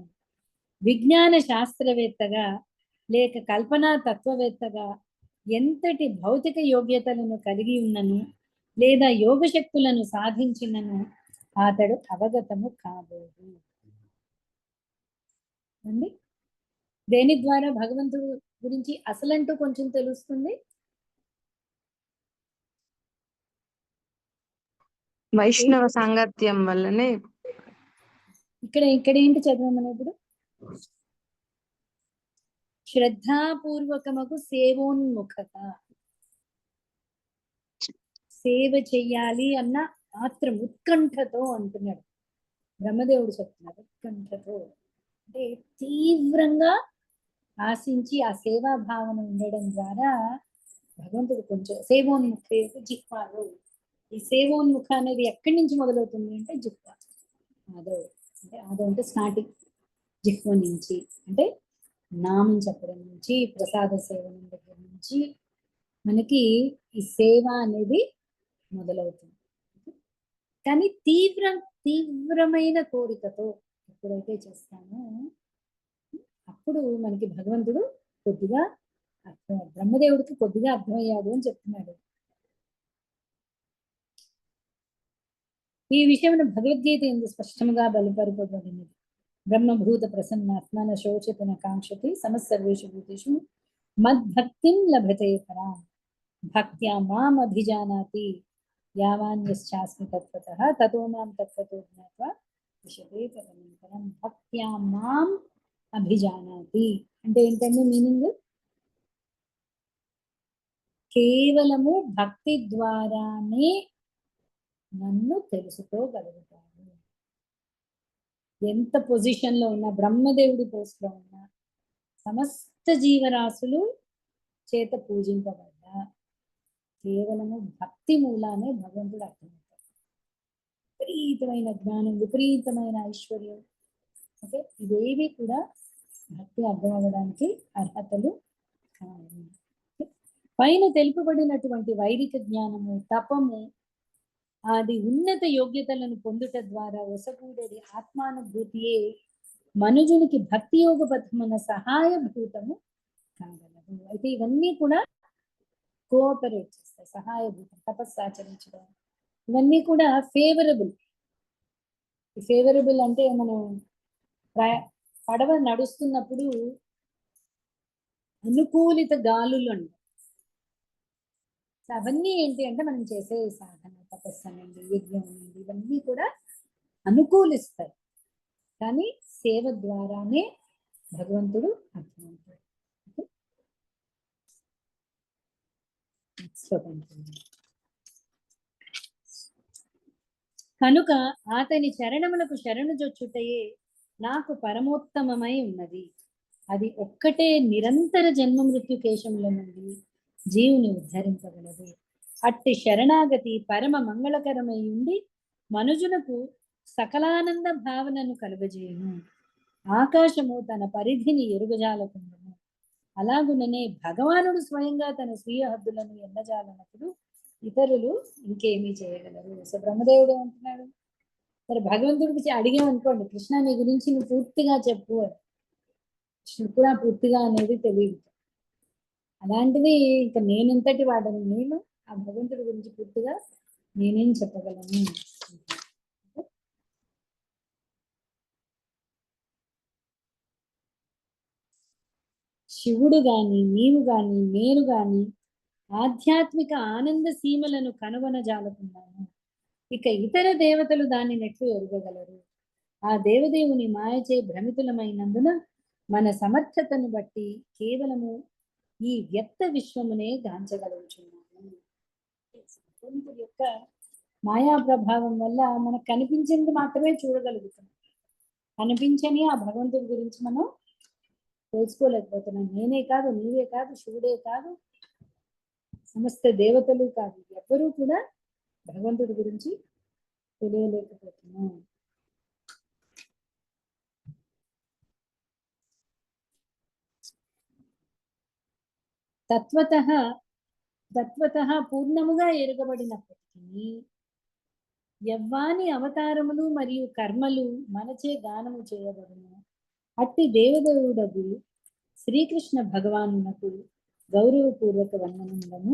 విజ్ఞాన శాస్త్రవేత్తగా లేక కల్పనా తత్వవేత్తగా ఎంతటి భౌతిక యోగ్యతలను కలిగి ఉన్నను లేదా యోగ శక్తులను సాధించినను అతడు అవగతము కాబోదు. అండి, దేని ద్వారా భగవంతుడు గురించి అసలంటూ కొంచెం తెలుస్తుంది? వైష్ణవ సాంగత్యం వల్లనే. ఇక్కడ ఏంటి చదవమని? ఇప్పుడు శ్రద్ధాపూర్వకమకు సేవోన్ముఖత, సేవ చెయ్యాలి అన్న మాత్రం ఉత్కంఠతో అంటున్నాడు బ్రహ్మదేవుడు చెప్తున్నాడు. ఉత్కంఠతో అంటే తీవ్రంగా ఆశించి ఆ సేవా భావన ఉండడం ద్వారా భగవంతుడు కొంచెం సేవోన్ముఖ జిహ్వాలో. ఈ సేవోన్ముఖ అనేది ఎక్కడి నుంచి మొదలవుతుంది అంటే జిహ్వ, ఆదో అంటే స్టార్టింగ్ జిహ్వ నుంచి, అంటే నామం చెప్పడం నుంచి, ప్రసాద సేవనం దగ్గర నుంచి మనకి ఈ సేవ అనేది మొదలవుతుంది. కానీ తీవ్రమైన కోరికతో ఎప్పుడైతే చేస్తామో అప్పుడు మనకి భగవంతుడు కొద్దిగా బ్రహ్మదేవుడికి కొద్దిగా అర్థమయ్యాడు అని చెప్తున్నాడు. ఈ విషయం భగవద్గీత ఎందు స్పష్టంగా బలపరపబడినది. బ్రహ్మభూత ప్రసన్నాత్మన శోచతన కాంక్షతి సమస్సర్వేషు భూతేషు మద్భక్తిం లభతే పరాం భక్త్యా మాం అభిజానాతి యావాన్యశ్చాస్మి తత్వతః తతో మాం తత్వతో జ్ఞాత్వా విశదే తదనంతరం. భక్త్యా మాం అభిజానాతి అంటే ఏంటంటే మీనింగ్, కేవలము భక్తి ద్వారానే నన్ను తెలుసుకోగలుగుతాను. ఎంత పొజిషన్ లో ఉన్నా, బ్రహ్మదేవుడి పోస్ట్ లో ఉన్నా, సమస్త జీవరాశులు చేత పూజింపబడ్డా కేవలము భక్తి మూలానే భగవంతుడు అర్థమవుతాడు. విపరీతమైన జ్ఞానం, విపరీతమైన ఐశ్వర్యం, ఓకే, ఇవేవి కూడా భక్తి అర్థం అవ్వడానికి అర్హతలు కావాలి. పైన తెలుపబడినటువంటి వైదిక జ్ఞానము, తపము, అది ఉన్నత యోగ్యతలను పొందుట ద్వారా ఒసగూడేది ఆత్మానుభూతియే మనుజునికి భక్తి యోగ పథమున సహాయభూతము కాగలదు. అయితే ఇవన్నీ కూడా కోఆపరేట్ చేస్తాయి, సహాయభూతం. తపస్సు ఆచరించడం ఇవన్నీ కూడా ఫేవరబుల్. ఫేవరబుల్ అంటే మనం పడవ నడుస్తున్నప్పుడు అనుకూలిత గాలులు అండి. అవన్నీ ఏంటి అంటే మనం చేసే సాధన, తపస్సు అనండి, యజ్ఞం అనండి, ఇవన్నీ కూడా అనుకూలిస్తాయి. కానీ సేవ ద్వారానే భగవంతుడు అర్థమవుతాడు. కనుక అతని చరణములకు శరణు జొచ్చుటయే నాకు పరమోత్తమమై ఉన్నది. అది ఒక్కటే నిరంతర జన్మ మృత్యు కేశముల నుండి జీవుని ఉద్ధరింపగలదు. అట్టి శరణాగతి పరమ మంగళకరమై ఉండి మనుజునకు సకలానంద భావనను కలుగజేయును. ఆకాశము తన పరిధిని ఎరుగజాలకుండును. అలాగుననే భగవానుడు స్వయంగా తన స్వీయ హద్దులను ఎన్నజాలనప్పుడు ఇతరులు ఇంకేమీ చేయగలరు. సో బ్రహ్మదేవుడు ఏమంటున్నాడు, మరి భగవంతుడికి అడిగామనుకోండి, కృష్ణ నీ గురించి నువ్వు పూర్తిగా చెప్పు అని. కృష్ణుడు కూడా పూర్తిగా అనేది తెలియదు. అలాంటిది ఇంకా నేనెంతటి వాడను, నేను ఆ భగవంతుడి గురించి పూర్తిగా నేనేం చెప్పగలను. శివుడు గాని, నీవు గాని, నేను గాని ఆధ్యాత్మిక ఆనంద సీమలను కనుగొనజాలకున్నాను. ఇక ఇతర దేవతలు దాన్ని నెట్లు ఎరుగగలరు. ఆ దేవదేవుని మాయచే భ్రమితులమైనందున మన సమర్థతను బట్టి కేవలము ఈ వ్యక్త విశ్వమునే గాంచగలుగుచున్నాము. భగవంతుడి యొక్క మాయా ప్రభావం వల్ల మనకు కనిపించింది మాత్రమే చూడగలుగుతున్నాం. కనిపించని ఆ భగవంతుడి గురించి మనం తెలుసుకోలేకపోతున్నాం. నేనే కాదు, నీవే కాదు, శివుడే కాదు, సమస్త దేవతలు కాదు, ఎవ్వరూ కూడా భగవంతుడి గురించి తెలియలేకపోతున్నాం. తత్వతః పూర్ణముగా ఎరుగబడినప్పటికీ యవ్వాని అవతారములు మరియు కర్మలు మనచే గానము చేయబడును. అట్టి దేవదేవుడగు శ్రీకృష్ణ భగవానునకు గౌరవపూర్వక వందనములను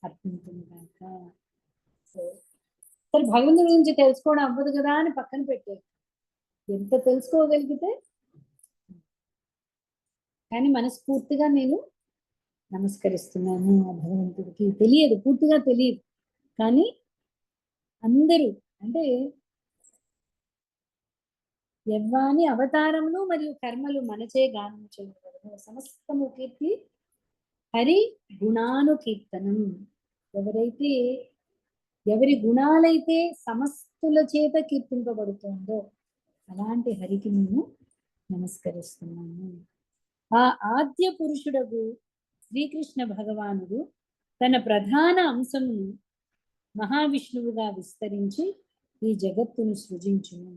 అర్పించుగాక. సరే, భగవంతుడి గురించి తెలుసుకోవడం అవ్వదు కదా అని పక్కన పెట్టారు. ఎంత తెలుసుకోగలిగితే, కానీ మనస్ఫూర్తిగా నేను నమస్కరిస్తున్నాను ఆ భగవంతుడికి. తెలియదు, పూర్తిగా తెలియదు, కానీ అందరూ అంటే యవ్వాని అవతారములు మరియు కర్మలు మనచే గానము చేయబడను. సమస్తము కీర్తి హరి గుణానుకీర్తనం. ఎవరి గుణాలైతే సమస్తుల చేత కీర్తింపబడుతుందో అలాంటి హరికి మేము నమస్కరిస్తున్నాము. ఆ ఆద్య పురుషుడగు శ్రీకృష్ణ భగవానుడు తన ప్రధాన అంశమును మహావిష్ణువుగా విస్తరించి ఈ జగత్తును సృజించును.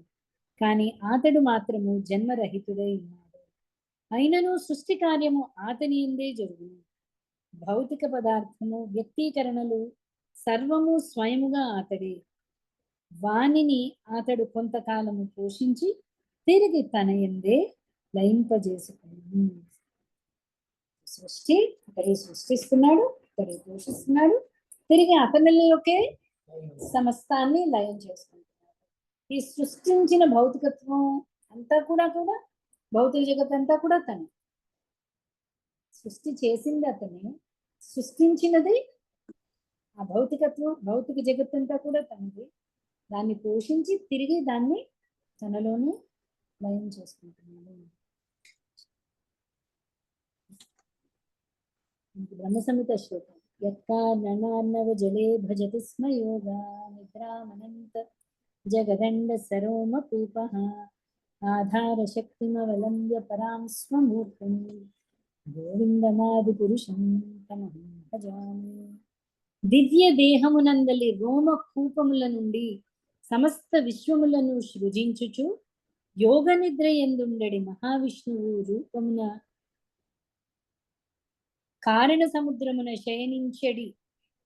కానీ అతడు మాత్రము జన్మరహితుడై ఉన్నాడు. అయినను సృష్టి కార్యము అతని యందే జరుగును. భౌతిక పదార్థము, వ్యక్తీకరణలు సర్వము స్వయముగా అతడే. వానిని అతడు కొంతకాలము పోషించి తిరిగి తన యందే లయింపజేసుకును. సృష్టి అతడే సృష్టిస్తున్నాడు, అతడే పోషిస్తున్నాడు, తిరిగి అతనిలోకే సమస్తాన్ని లయం చేసుకుంటున్నాడు. ఈ సృష్టించిన భౌతికత్వం అంతా కూడా భౌతిక జగత్ అంతా కూడా తనే. సృష్టి చేసింది అతనే, సృష్టించినది ఆ భౌతికత్వం, భౌతిక జగత్ అంతా కూడా తనది. దాన్ని పోషించి తిరిగి దాన్ని తనలోనే లయం చేసుకుంటున్నాడు. బ్రహ్మ సంహిత శ్లోకం. యత్కారణార్ణవ జలే భజతి స్మ యోగా నిద్రామనంత జగదండ సరోమ కూపః ఆధార శక్తిమవలంబ్య పరాం స్వమూర్తిం గోవిందమాది పురుషం తమహం భజామి. దివ్య దేహమునందలి రోమ కూపముల నుండి సమస్త విశ్వములను సృజించుచు యోగ నిద్ర ఎందుండడి మహావిష్ణువు రూపమున కారణ సముద్రమున శయనించడి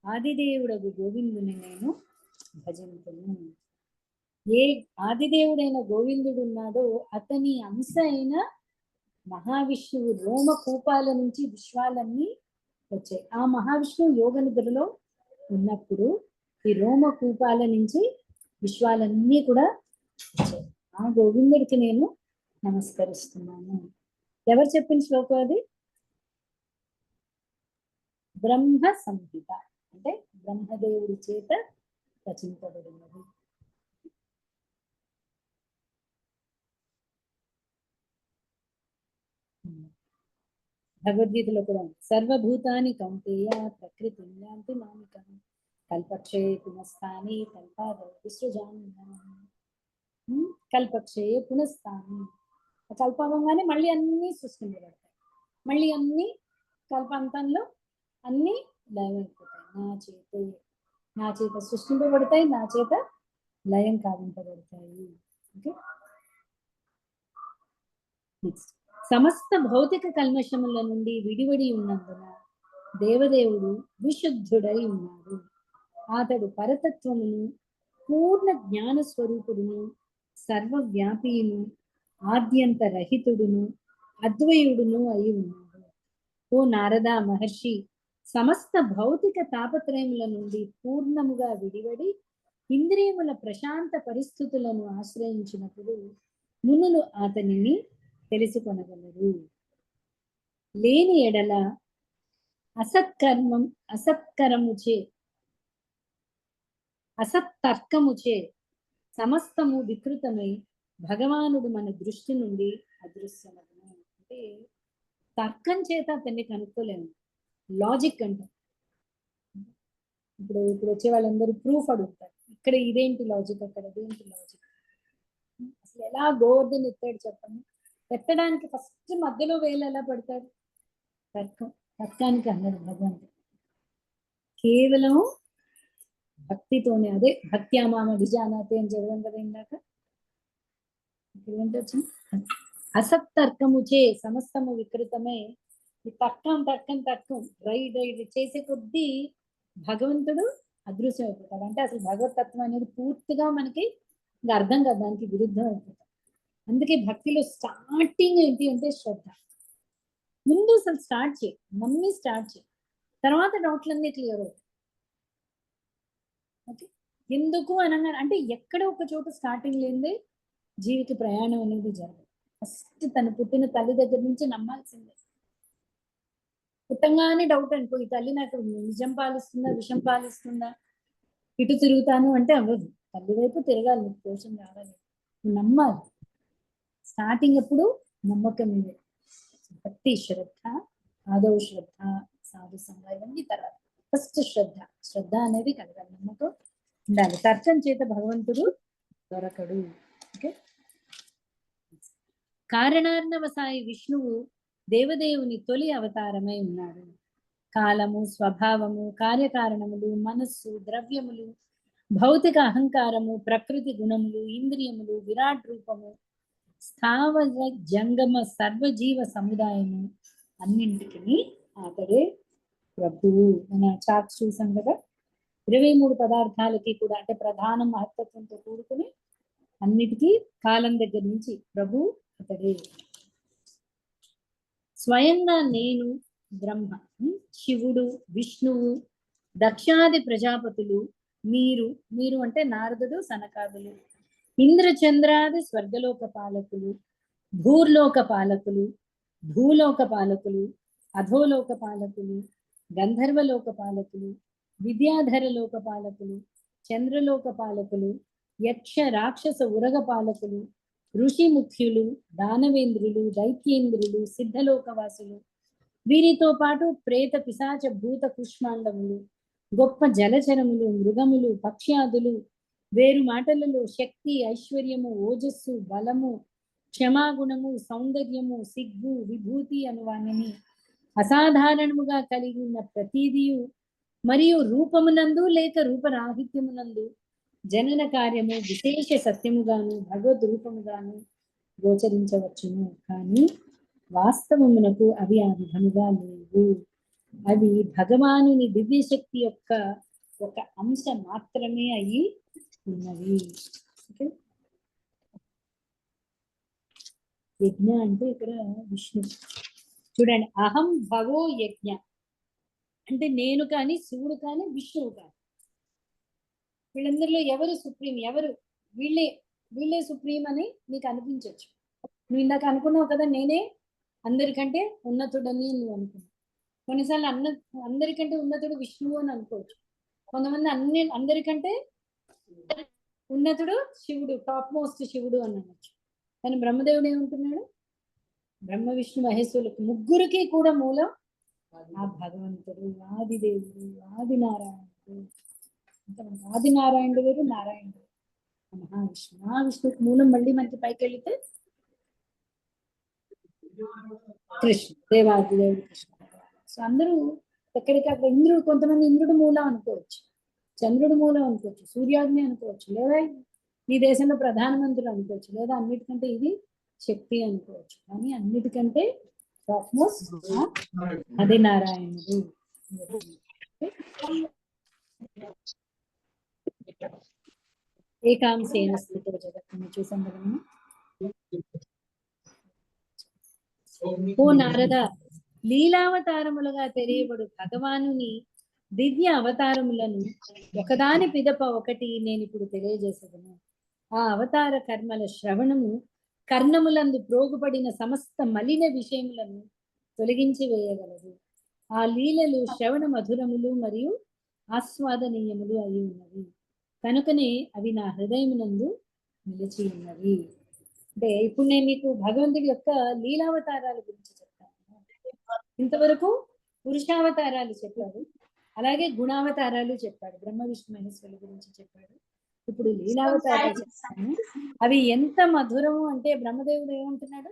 ఆదిదేవుడగు గోవిందుని నేను భజింతును. ఏ ఆదిదేవుడైన గోవిందుడు ఉన్నాడో అతని అంశ అయిన మహావిష్ణువు రోమ కూపాల నుంచి విశ్వాలన్నీ వచ్చాయి. ఆ మహావిష్ణువు యోగ నిద్రలో ఉన్నప్పుడు ఈ రోమ కూపాల నుంచి విశ్వాలన్నీ కూడా వచ్చాయి. ఆ గోవిందుడికి నేను నమస్కరిస్తున్నాను. ఎవరు చెప్పిన శ్లోకం అది? బ్రహ్మ సంహిత, అంటే బ్రహ్మదేవుడి చేత రచింపబడినది. భగవద్గీతలో కూడా సర్వభూతాని కౌంతేయ ప్రకృతి యాంతి మామికం కల్పక్షయే పునఃస్థాని కల్పాద విసృజామి. కల్పక్షయే పునఃస్థాని, కల్పంగానే మళ్ళీ అన్ని సృష్టించబడతాయి, మళ్ళీ అన్ని కల్పాంతంలో అన్ని లయమైపోతాయి. నా చేత సృష్టింపబడతాయి, నా చేత లయం కావింపబడతాయి. Okay, next. సమస్త భౌతిక కల్మషముల నుండి విడివడి ఉన్నందున దేవదేవుడు విశుద్ధుడై ఉన్నాడు. అతడు పరతత్వమును, పూర్ణ జ్ఞాన స్వరూపుడును, సర్వవ్యాపియును, ఆద్యంత రహితుడును, అద్వయుడును అయి ఉన్నాడు. ఓ నారద మహర్షి, సమస్త భౌతిక తాపత్రయముల నుండి పూర్ణముగా విడివడి ఇంద్రియముల ప్రశాంత పరిస్థితులను ఆశ్రయించినప్పుడు మునులు అతనిని తెలుసుకొనగలరు. లేని ఎడల అసత్తర్కముచే సమస్తము వికృతమై భగవానుడు మన దృష్టి నుండి అదృశ్యమగును. అంటే తర్కం చేత అతన్ని కనుక్కోలేము, లాజిక్ అంటే. ఇప్పుడు వచ్చే వాళ్ళందరూ ప్రూఫ్ అడుగుతారు, ఇక్కడ ఇదేంటి లాజిక్, అక్కడ ఇదేంటి లాజిక్, అసలు ఎలా గోవర్ధన్ ఎత్తాడు చెప్పండి. ఎత్తడానికి ఫస్ట్ మధ్యలో వేలు ఎలా పడతాడు? తర్కానికి అన్నాడు భగవంతుడు. కేవలం భక్తితోనే, అదే భక్త్యామామ విజానాతి అని చదవం కదా ఇందాక. ఇక్కడ ఏంటి వచ్చింది? అసత్తర్కముచే సమస్తము వికృతమే. ఈ తర్కం రైడ్ చేసే కొద్దీ భగవంతుడు అదృశ్యం అయిపోతాడు. అంటే అసలు భగవతత్వం అనేది పూర్తిగా మనకి ఇంకా అర్థం కాదు, దానికి విరుద్ధం అయిపోతాడు. అందుకే భక్తిలో స్టార్టింగ్ ఏంటి అంటే శ్రద్ధ. ముందు అసలు స్టార్ట్ చేయి, నమ్మి స్టార్ట్ చేయి, తర్వాత డౌట్లన్నీ క్లియర్ అవుతాయి. ఓకే, ఎందుకు అనగా అంటే ఎక్కడ ఒక చోట స్టార్టింగ్ లేదే జీవికి ప్రయాణం అనేది జరగదు. ఫస్ట్ తను పుట్టిన తల్లి దగ్గర నుంచి నమ్మాల్సిందే. పుట్టంగానే డౌట్ అనుకో, ఈ తల్లి నాకు నిజం పాలిస్తుందా విషం పాలిస్తుందా, ఇటు తిరుగుతాను అంటే అవ్వదు. తల్లి వైపు తిరగాలి, నీకు పోషణ రావాలి, నమ్మాలి. స్టార్టింగ్ ఎప్పుడు నమ్మకం మీద, భక్తి, శ్రద్ధ, ఆదౌ శ్రద్ధ, సాధు సంఘ, ఇవన్నీ తర్వాత. ఫస్ట్ శ్రద్ధ అనేది కలగాలి, నమ్మకం ఉండాలి. తర్కం చేత భగవంతుడు దొరకడు. ఓకే, కారణార్ణవసాయి విష్ణువు దేవదేవుని తొలి అవతారమై ఉన్నాడు. కాలము, స్వభావము, కార్యకారణములు, మనస్సు, ద్రవ్యములు, భౌతిక అహంకారము, ప్రకృతి గుణములు, ఇంద్రియములు, విరాట్ రూపము, స్థావర జంగమ సర్వజీవ సముదాయము అన్నింటికి అతడే ప్రభువు. మన చాక్ చూసాం కదా, 23 పదార్థాలకి కూడా, అంటే ప్రధాన మహత్తత్వంతో కూడుకుని అన్నిటికీ కాలం దగ్గర నుంచి ప్రభు అతడే. స్వయంగా నేను బ్రహ్మ, శివుడు, విష్ణువు, దక్షాది ప్రజాపతులు, మీరు అంటే నారదుడు, సనకాదులు, ఇంద్రచంద్రాది స్వర్గలోక పాలకులు, భూర్లోక పాలకులు, భూలోక పాలకులు, అధోలోక పాలకులు, గంధర్వలోక పాలకులు, విద్యాధర లోక పాలకులు, చంద్రలోక పాలకులు, యక్ష రాక్షస ఉరగ పాలకులు, ఋషి ముఖ్యులు, దానవేంద్రులు, దైత్యేంద్రులు, సిద్ధలోకవాసులు, వీరితో పాటు ప్రేత పిశాచ భూత కుష్మాండములు, గొప్ప జలచరములు, మృగములు, పక్ష్యాదులు, వేరు మాటలలో శక్తి, ఐశ్వర్యము, ఓజస్సు, బలము, క్షమాగుణము, సౌందర్యము, సిగ్గు, విభూతి అను వానిని అసాధారణముగా కలిగి ఉన్న ప్రతీదియు, మరియు రూపమునందు లేక రూపరాహిత్యమునందు జనన కార్యము విశేష సత్యముగాను భగవద్ రూపముగాను గోచరించవచ్చును, కానీ వాస్తవమునకు అవి ఆ విధముగా లేవు. అవి భగవానుని దివ్యశక్తి యొక్క ఒక అంశ మాత్రమే అయి ఉన్నవి. ఓకే, యజ్ఞ అంటే ఇక్కడ విష్ణు. చూడండి, అహం భవో యజ్ఞ అంటే నేను కానీ, శివుడు కానీ, విష్ణువు కానీ, వీళ్ళందరిలో ఎవరు సుప్రీం, ఎవరు వీళ్ళే వీళ్ళే సుప్రీం అని నీకు అనిపించవచ్చు. నువ్వు ఇందాక అనుకున్నావు కదా, నేనే అందరికంటే ఉన్నతుడని నువ్వు అనుకున్నావు. కొన్నిసార్లు అందరికంటే ఉన్నతుడు విష్ణువు అని అనుకోవచ్చు. కొంతమంది అందరికంటే ఉన్నతుడు శివుడు, టాప్ మోస్ట్ శివుడు అని అనొచ్చు. కానీ బ్రహ్మదేవుడు ఏమంటున్నాడు, బ్రహ్మ విష్ణు మహేశ్వరులకు ముగ్గురికి కూడా మూలం ఆ భగవంతుడు, ఆదిదేవుడు, ఆదినారాయణుడు. ఆదినారాయణుడు వేరు, నారాయణుడు మహావిష్ణు. మహావిష్ణువుకి మూలం మళ్ళీ మనకి పైకి వెళితే కృష్ణ, దేవాదిదేవుడు కృష్ణ. సో అందరూ ఎక్కడికక్కడ ఇంద్రుడు, కొంతమంది ఇంద్రుడు మూలం అనుకోవచ్చు, చంద్రుడు మూలం అనుకోవచ్చు, సూర్యాగ్ని అనుకోవచ్చు, లేదా ఈ దేశంలో ప్రధానమంత్రులు అనుకోవచ్చు, లేదా అన్నిటికంటే ఇది శక్తి అనుకోవచ్చు. కానీ అన్నిటికంటే అది నారాయణుడు. ఏకాంశేన స్థితో జగత్తుని చూసాం కదా మనం. ఓ నారద, లీలావతారములుగా తెలియబడు భగవానుని దివ్య అవతారములను ఒకదాని పిదప ఒకటి నేను ఇప్పుడు తెలియజేసేదను. ఆ అవతార కర్మల శ్రవణము కర్ణములందు ప్రోగుపడిన సమస్త మలిన విషయములను తొలగించి వేయగలదు. ఆ లీలలు శ్రవణ మధురములు మరియు ఆస్వాదనీయములు అయి ఉన్నవి కనుకనే అవి నా హృదయమునందు నిలిచి ఉన్నవి. అంటే ఇప్పుడు నేను మీకు భగవంతుడి యొక్క లీలావతారాల గురించి చెప్తాను. ఇంతవరకు పురుషావతారాలు చెప్పాడు, అలాగే గుణావతారాలు చెప్పాడు, బ్రహ్మ విష్ణు మహేశ్వరుల గురించి చెప్పాడు. ఇప్పుడు లీలావతారాలు చెప్తాను. అవి ఎంత మధురము అంటే బ్రహ్మదేవుడు ఏమంటున్నాడు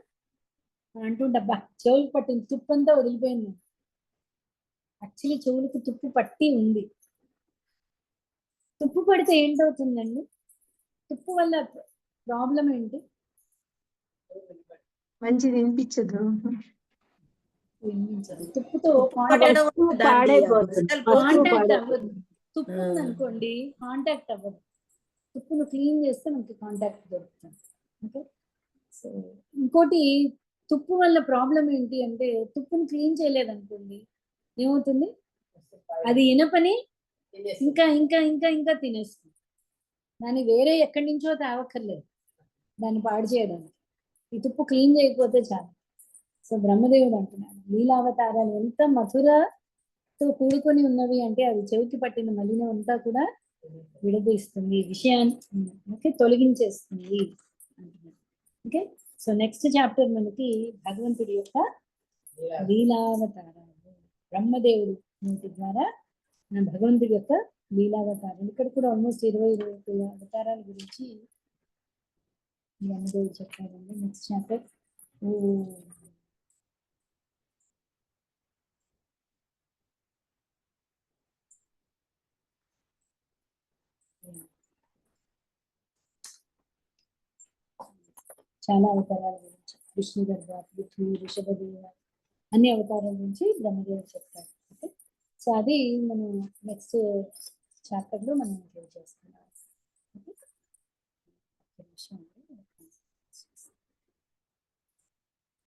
అంటుండబ్బా, చెవులు పట్టింది, తుప్పంతా వదిలిపోయింది. యాక్చువల్లీ చెవులకు తుప్పు పట్టి ఉంది. తుప్పు పడితే ఏంటవుతుందండి? తుప్పు వల్ల ప్రాబ్లం ఏంటి? మంచిది వినిపించదు. తుప్పుతో కాంటాక్ట్ అవ్వదు. తుప్పు ఉందనుకోండి కాంటాక్ట్ అవ్వదు. తుప్పును క్లీన్ చేస్తే మనకి కాంటాక్ట్ దొరుకుతుంది. ఓకే, సో ఇంకోటి తుప్పు వల్ల ప్రాబ్లం ఏంటి అంటే, తుప్పును క్లీన్ చేయలేదనుకోండి ఏమవుతుంది, అది ఇనపని ఇంకా ఇంకా ఇంకా ఇంకా తినేస్తుంది. దాన్ని వేరే ఎక్కడి నుంచో తేవక్కర్లేదు దాన్ని పాడు చేయడానికి. ఈ తుప్పు క్లీన్ చేయకపోతే చాలు. సో బ్రహ్మదేవుడు అంటున్నాడు, లీలావతారాలు ఎంత మధురతో కూడుకొని ఉన్నవి అంటే అవి చెవికి పట్టిన మలినం అంతా కూడా విడదీస్తుంది, విషయాన్ని తొలగించేస్తుంది అంటున్నాడు. ఓకే, సో నెక్స్ట్ చాప్టర్ మనకి భగవంతుడి యొక్క లీలావతారాలు, బ్రహ్మదేవుడు నోటి ద్వారా మన భగవంతుడి యొక్క లీలావతారాలు. ఇక్కడ కూడా ఆల్మోస్ట్ 20 అవతారాల గురించి బ్రహ్మదేవుడు చెప్పారండి. నెక్స్ట్ చాప్టర్ చాలా అవతారాల గురించి, విష్ణు గర్భ, పృథ్వీ, ఋషభదేవ, అన్ని అవతారాల గురించి బ్రహ్మదేవుడు చెప్తారు. ఓకే, సో అది మనం నెక్స్ట్ చాప్టర్ లో మనం చేస్తున్నాం. ఓకే,